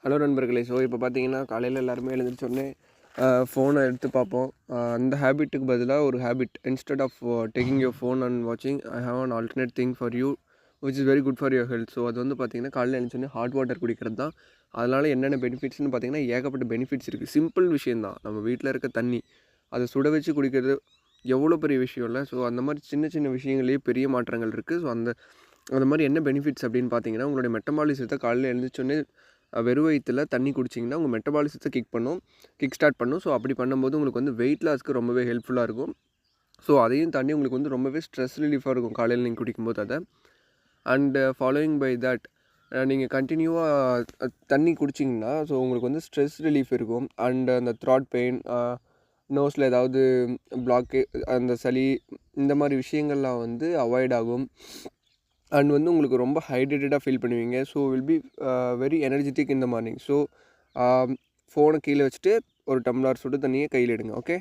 Hello நண்பர்களே. So இப்போ பார்த்தீங்கன்னா காலையில் எல்லாருமே எழுந்திரிச்சோடனே ஃபோனை எடுத்து பார்ப்போம். அந்த ஹேபிட்டுக்கு பதிலாக ஒரு habit instead of taking your phone and வாட்சிங் I have an alternate thing for you which is very good for your health. So அது வந்து பார்த்தீங்கன்னா காலையில் எழுந்திரிச்சோடனே ஹாட் வாட்டர் குடிக்கிறது தான். அதனால் என்னென்ன பெனிஃபிட்ஸ்னு பார்த்தீங்கன்னா ஏகப்பட்ட பெனிஃபிட்ஸ் இருக்குது. சிம்பிள் விஷயந்தான். நம்ம வீட்டில் இருக்க தண்ணி அதை சுட வச்சு குடிக்கிறது எவ்வளோ பெரிய விஷயம் இல்லை. ஸோ அந்த மாதிரி சின்ன சின்ன விஷயங்கள்லேயே பெரிய மாற்றங்கள் இருக்குது. ஸோ அந்த மாதிரி என்ன பெனிஃபிட்ஸ் அப்படின்னு பார்த்தீங்கன்னா, உங்களுடைய மெட்டபாலிசத்தை காலையில் எழுந்திரிச்சோடனே வெறும் வயிற்றில் தண்ணி குடிச்சிங்கன்னா உங்கள் மெட்டபாலிசத்தை கிக் ஸ்டார்ட் பண்ணும். ஸோ அப்படி பண்ணும்போது உங்களுக்கு வந்து வெயிட் லாஸ்க்கு ரொம்பவே ஹெல்ப்ஃபுல்லாக இருக்கும். ஸோ அதையும் தாண்டி உங்களுக்கு வந்து ரொம்பவே ஸ்ட்ரெஸ் ரிலீஃபாக இருக்கும் காலையில் நீங்கள் குடிக்கும்போது அதை. அண்டு ஃபாலோயிங் பை தட் நீங்கள் கண்டினியூவாக தண்ணி குடிச்சிங்கன்னா ஸோ உங்களுக்கு வந்து ஸ்ட்ரெஸ் ரிலீஃப் இருக்கும். அண்ட் அந்த த்ராட் பெயின், நோஸில் ஏதாவது பிளாக்கு, அந்த சளி, இந்த மாதிரி விஷயங்கள்லாம் வந்து அவாய்ட் ஆகும். அண்ட் வந்து உங்களுக்கு ரொம்ப ஹைட்ரேட்டடாக ஃபீல் பண்ணுவீங்க. So will be very energetic in the morning. So ஃபோனை கீழே வச்சுட்டு ஒரு டம்ளர் சுடு தண்ணியை கையில் எடுங்க. ஓகே.